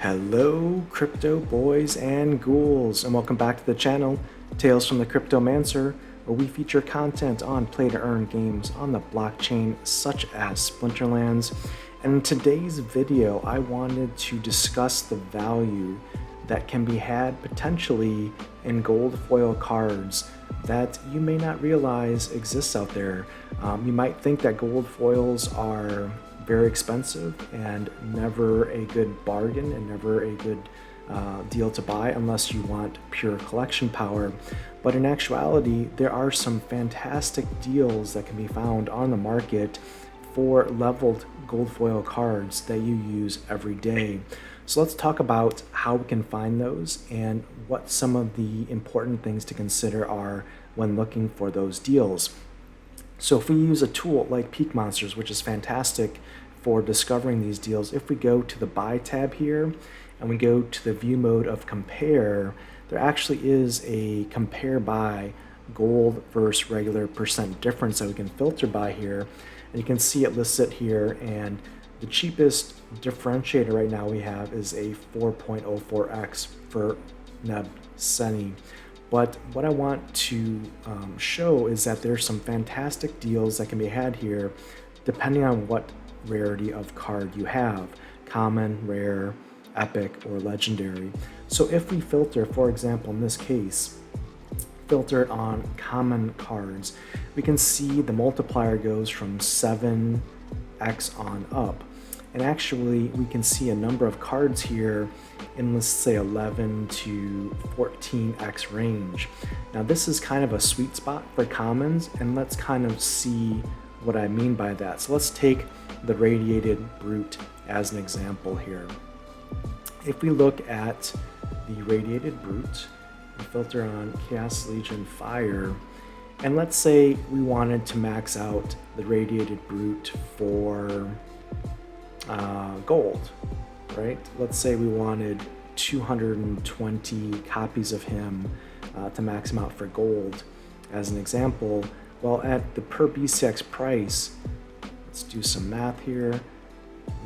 Hello crypto boys and ghouls, and welcome back to the channel Tales from the Cryptomancer, where we feature content on play to earn games on the blockchain such as Splinterlands. And in today's video I wanted to discuss the value that can be had potentially in gold foil cards that you may not realize exists out there. You might think that gold foils are very expensive and never a good bargain and never a good deal to buy unless you want pure collection power. But in actuality, there are some fantastic deals that can be found on the market for leveled gold foil cards that you use every day. So let's talk about how we can find those and what some of the important things to consider are when looking for those deals. So if we use a tool like Peak Monsters, which is fantastic for discovering these deals, if we go to the Buy tab here and we go to the view mode of Compare, there actually is a compare by gold versus regular percent difference that we can filter by here. And you can see it lists it here, and the cheapest differentiator right now we have is a 4.04x for NEB Seni. But what I want to show is that there's some fantastic deals that can be had here depending on what rarity of card you have: common, rare, epic, or legendary. So if we filter, for example, in this case, filter it on common cards, we can see the multiplier goes from 7x on up. And actually we can see a number of cards here in, let's say, 11 to 14x range. Now this is kind of a sweet spot for commons, and let's kind of see what I mean by that. So let's take the Radiated Brute as an example here. If we look at the Radiated Brute and filter on Chaos Legion Fire, and let's say we wanted to max out the Radiated Brute for gold, right? Let's say we wanted 220 copies of him to max him out for gold as an example. Well, at the per BCX price, let's do some math here.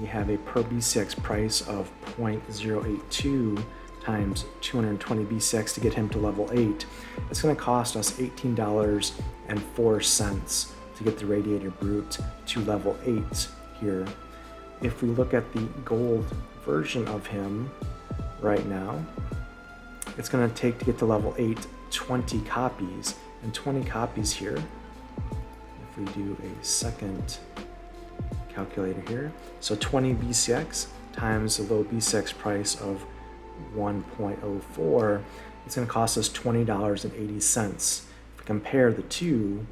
We have a per BCX price of 0.082 times 220 BCX to get him to level 8. It's going to cost us $18.04 to get the Radiated Brute to level 8 here. If we look at the gold version of him right now, it's going to take to get to level 8 20 copies, and 20 copies here, if we do a second calculator here, so 20 BCX times the low BCX price of 1.04, it's going to cost us $20.80. If we compare the two,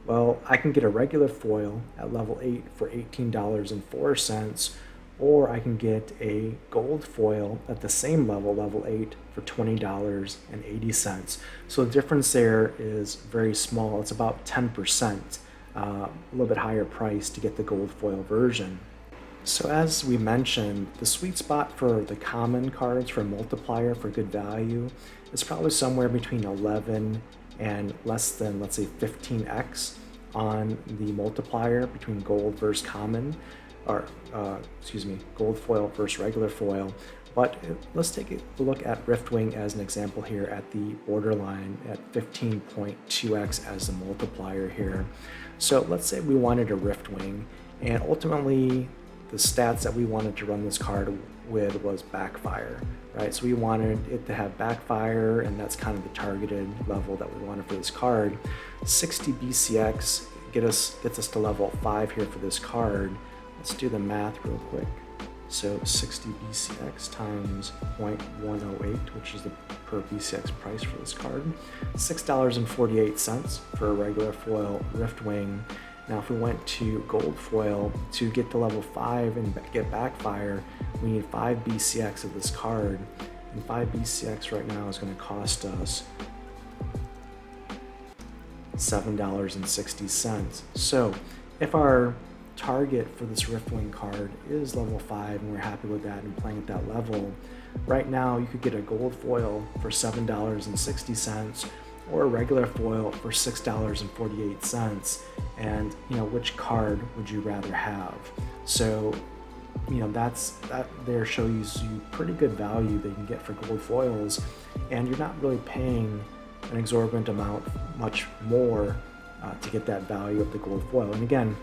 well, I can get a regular foil at level 8 for $18.04, or I can get a gold foil at the same level, level 8, for $20.80. So the difference there is very small. It's about 10%, a little bit higher price to get the gold foil version. So as we mentioned, the sweet spot for the common cards for multiplier for good value is probably somewhere between 11 and less than, let's say, 15x on the multiplier between gold versus common, or gold foil versus regular foil. But let's take a look at Riftwing as an example here at the borderline at 15.2x as the multiplier here. So let's say we wanted a Riftwing, and ultimately the stats that we wanted to run this card with was backfire, right? So we wanted it to have backfire, and that's kind of the targeted level that we wanted for this card. 60 BCX gets us to level 5 here for this card. Let's do the math real quick. So 60 BCX times 0.108, which is the per BCX price for this card, $6.48 for a regular foil Riftwing. Now if we went to gold foil, to get to level 5 and get backfire, we need 5 BCX of this card, and 5 BCX right now is going to cost us $7.60. So if our target for this Riftwing card is level 5 and we're happy with that and playing at that level, right now you could get a gold foil for $7.60 or a regular foil for $6.48. And which card would you rather have? So that there shows you pretty good value that you can get for gold foils, and you're not really paying an exorbitant amount much more to get that value of the gold foil. And again,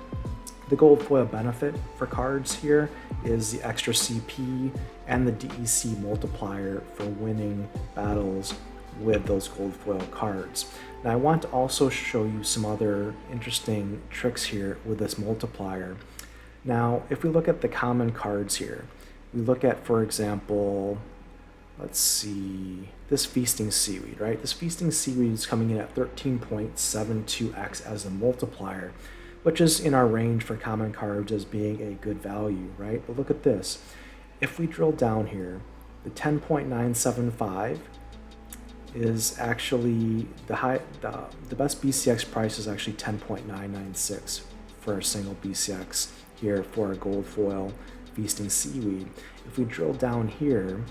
the gold foil benefit for cards here is the extra CP and the DEC multiplier for winning battles with those gold foil cards. Now I want to also show you some other interesting tricks here with this multiplier. Now if we look at the common cards here, we look at, for example, let's see, this Feasting Seaweed, right? This Feasting Seaweed is coming in at 13.72x as a multiplier, which is in our range for common cards as being a good value, right? But look at this. If we drill down here, the 10.975 is actually the best BCX price is actually 10.996 for a single BCX here for a gold foil Feasting Seaweed. If we drill down here,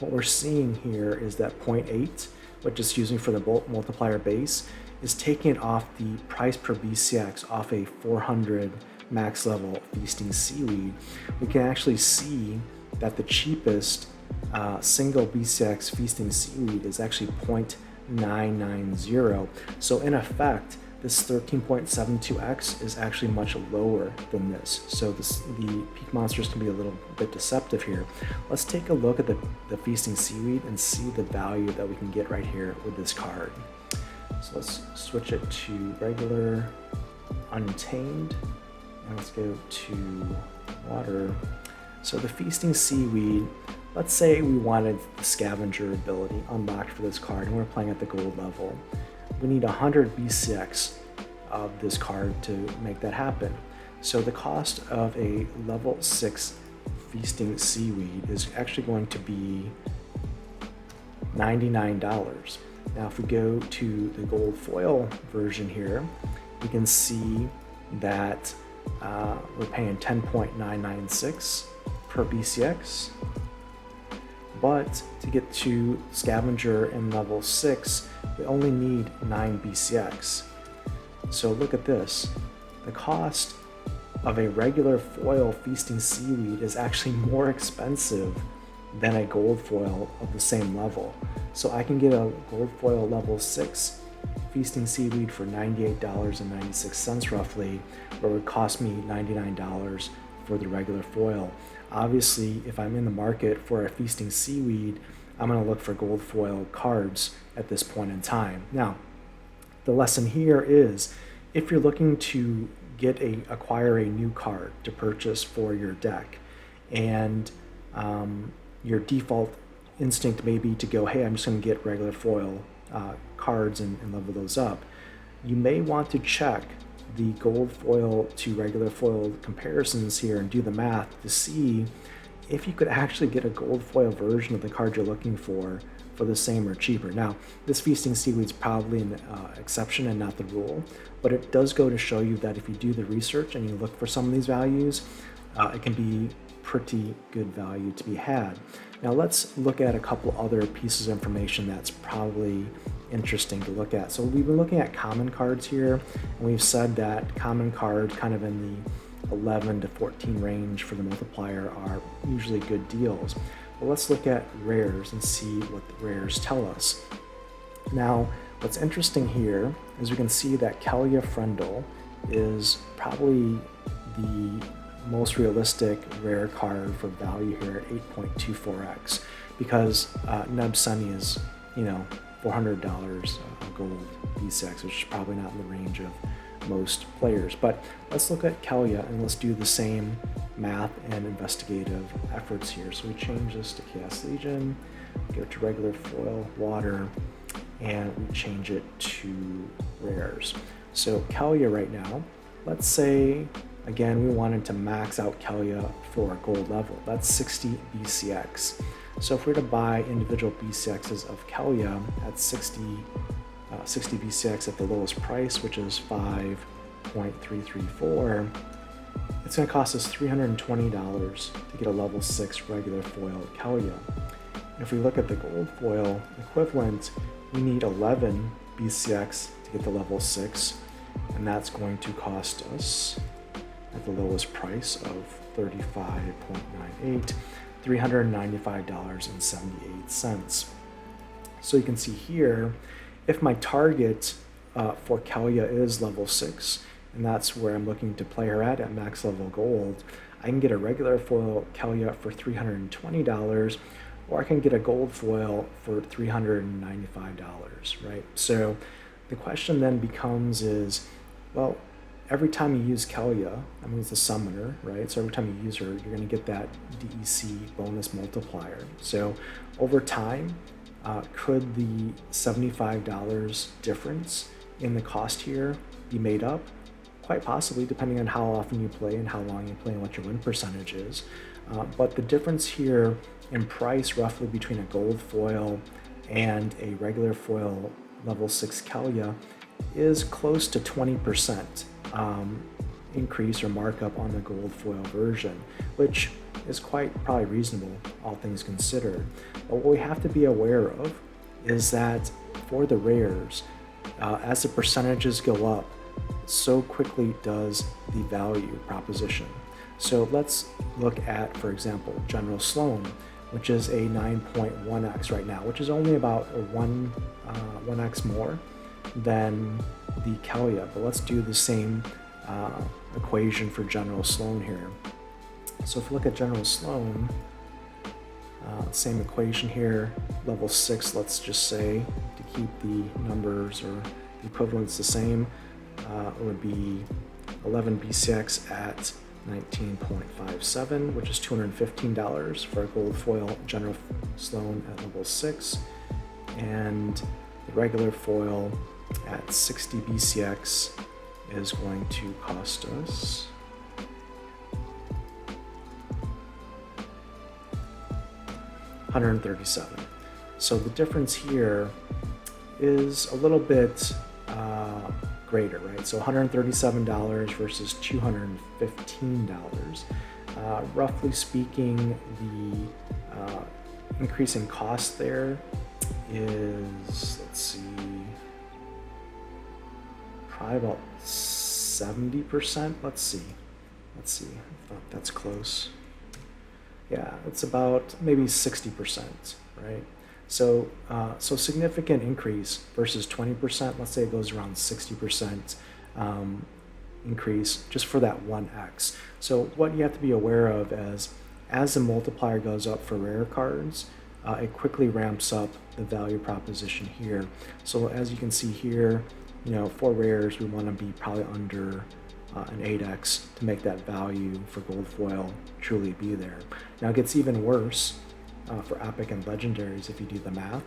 what we're seeing here is that 0.8, which is using for the multiplier base, is taking it off the price per BCX off a 400 max level Feasting Seaweed. We can actually see that the cheapest single BCX Feasting Seaweed is actually 0.990. So in effect, this 13.72x is actually much lower than this. So the peak monsters can be a little bit deceptive here. Let's take a look at the Feasting Seaweed and see the value that we can get right here with this card. So let's switch it to regular, untamed, and let's go to water. So the Feasting Seaweed, let's say we wanted the scavenger ability unlocked for this card and we're playing at the gold level. We need 100 BCX of this card to make that happen. So the cost of a level 6 Feasting Seaweed is actually going to be $99. Now if we go to the gold foil version here, we can see that we're paying 10.996 per BCX, but to get to scavenger in level 6, we only need 9 BCX. So look at this. The cost of a regular foil Feasting Seaweed is actually more expensive than a gold foil of the same level. So I can get a gold foil level 6 Feasting Seaweed for $98.96 roughly, where it would cost me $99 for the regular foil. Obviously, if I'm in the market for a Feasting Seaweed, I'm going to look for gold foil cards at this point in time. Now, the lesson here is if you're looking to acquire a new card to purchase for your deck, and your default instinct may be to go, hey, I'm just going to get regular foil cards and level those up, you may want to check the gold foil to regular foil comparisons here and do the math to see if you could actually get a gold foil version of the card you're looking for the same or cheaper. Now, this Feasting Seaweed is probably an exception and not the rule, but it does go to show you that if you do the research and you look for some of these values, it can be pretty good value to be had. Now let's look at a couple other pieces of information that's probably interesting to look at. So we've been looking at common cards here, and we've said that common cards kind of in the 11 to 14 range for the multiplier are usually good deals. But let's look at rares and see what the rares tell us. Now, what's interesting here is we can see that Kelia Frendel is probably the most realistic rare card for value here at 8.24x, because Neb Sunny is, $400 gold B6, which is probably not in the range of most players. But let's look at Kelia and let's do the same math and investigative efforts here. So we change this to Chaos Legion, go to regular foil, water, and we change it to rares. So Kelia right now, let's say, again, we wanted to max out Kelia for a gold level. That's 60 BCX. So if we were to buy individual BCXs of Kelia at 60 BCX at the lowest price, which is 5.334, it's going to cost us $320 to get a level 6 regular foil Kelia. And if we look at the gold foil equivalent, we need 11 BCX to get the level 6, and that's going to cost us at the lowest price of 35.98, $395.78. So you can see here, if my target for Kalia is level 6, and that's where I'm looking to play her at max level gold, I can get a regular foil Kalia for $320, or I can get a gold foil for $395, right? So the question then becomes is, well, every time you use Kalia, I mean, it's a summoner, right? So every time you use her, you're going to get that DEC bonus multiplier. So over time, could the $75 difference in the cost here be made up? Quite possibly, depending on how often you play and how long you play and what your win percentage is. But the difference here in price roughly between a gold foil and a regular foil level 6 Kalia is close to 20% increase or markup on the gold foil version, which is quite probably reasonable, all things considered. But what we have to be aware of is that for the rares, as the percentages go up, so quickly does the value proposition. So let's look at, for example, General Sloan, which is a 9.1x right now, which is only about a 1x more than the Kalia. But let's do the same equation for General Sloan here. So if we look at General Sloan, same equation here, level 6, let's just say, to keep the numbers or the equivalents the same, it would be 11 BCX at 19.57, which is $215 for a gold foil General Sloan at level 6, and the regular foil at 60 BCX is going to cost us $137. So the difference here is a little bit greater, right? So $137 versus $215. Roughly speaking, the increase in cost there is, let's see, probably about 70%. Let's see. I thought that's close. Yeah, it's about maybe 60%, right? So, so significant increase versus 20%. Let's say it goes around 60% increase just for that 1x. So what you have to be aware of is, as the multiplier goes up for rare cards, it quickly ramps up the value proposition here. So as you can see here, you know, for rares, we want to be probably under an 8x to make that value for gold foil truly be there. Now it gets even worse for epic and legendaries if you do the math.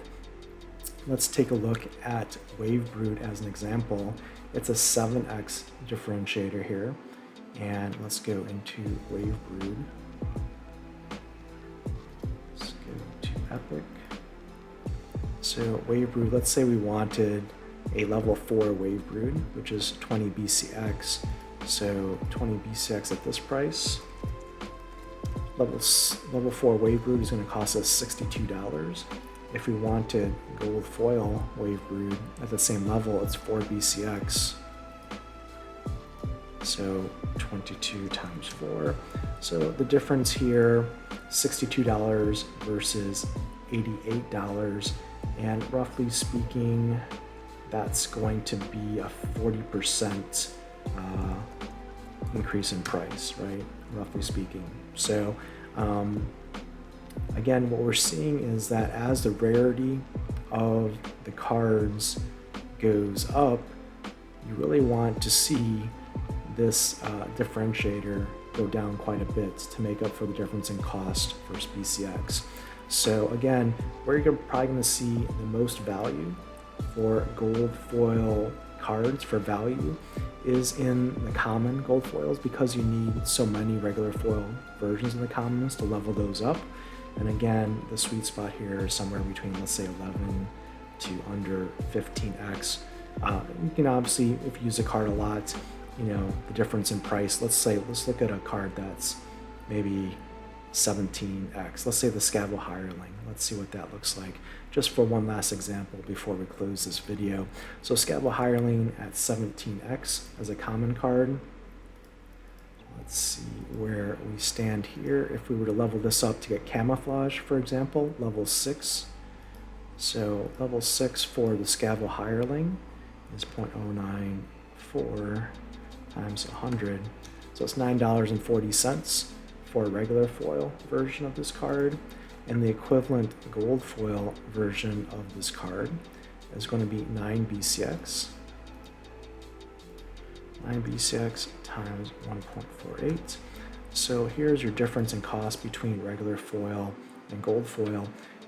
Let's take a look at Wave Brood as an example. It's a 7x differentiator here, and let's go into Wave Brood. Let's go to epic. So Wave Brood, let's say we wanted a level 4 Wave Brood, which is 20 BCX. So 20 BCX at this price. Level 4 Wave Brood is going to cost us $62. If we wanted gold foil Wave Brood at the same level, it's 4 BCX. So 22 times 4. So the difference here, $62 versus $88. And roughly speaking, that's going to be a 40% increase in price, right? Roughly speaking. So again, what we're seeing is that as the rarity of the cards goes up, you really want to see this differentiator go down quite a bit to make up for the difference in cost versus BCX. So again, where you're probably going to see the most value for gold foil cards for value is in the common gold foils, because you need so many regular foil versions of the commons to level those up. And again, the sweet spot here is somewhere between, let's say, 11 to under 15x. You can obviously, if you use a card a lot, you know, the difference in price, let's look at a card that's maybe 17x. Let's say the Scavo Hireling. Let's see what that looks like, just for one last example before we close this video. So Scavo Hireling at 17x as a common card. let's see where we stand here. If we were to level this up to get camouflage, for example, level 6. So level 6 for the Scavell Hireling is 0.094 times 100. So it's $9.40 for a regular foil version of this card. And the equivalent gold foil version of this card is going to be 9 BCX. 9 BCX times 1.48. So here's your difference in cost between regular foil and gold foil.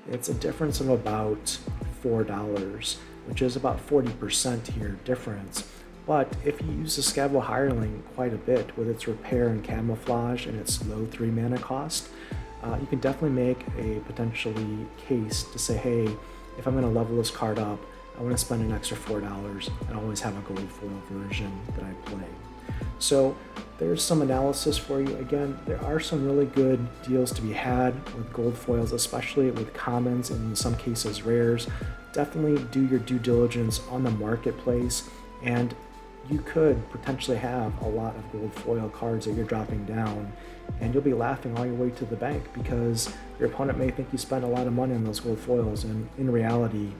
It's a difference of about $4, which is about 40% here difference. But if you use the Scavell Hireling quite a bit with its repair and camouflage and its low 3 mana cost, you can definitely make a potentially case to say, hey, if I'm going to level this card up, I want to spend an extra $4 and always have a gold foil version that I play. So there's some analysis for you. Again, there are some really good deals to be had with gold foils, especially with commons and in some cases rares. Definitely do your due diligence on the marketplace, and you could potentially have a lot of gold foil cards that you're dropping down, and you'll be laughing all your way to the bank because your opponent may think you spent a lot of money on those gold foils, and in reality,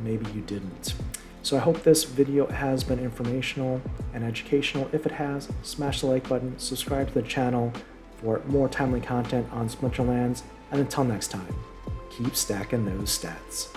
maybe you didn't. So I hope this video has been informational and educational. If it has, smash the like button, subscribe to the channel for more timely content on Splinterlands, and until next time, keep stacking those stats.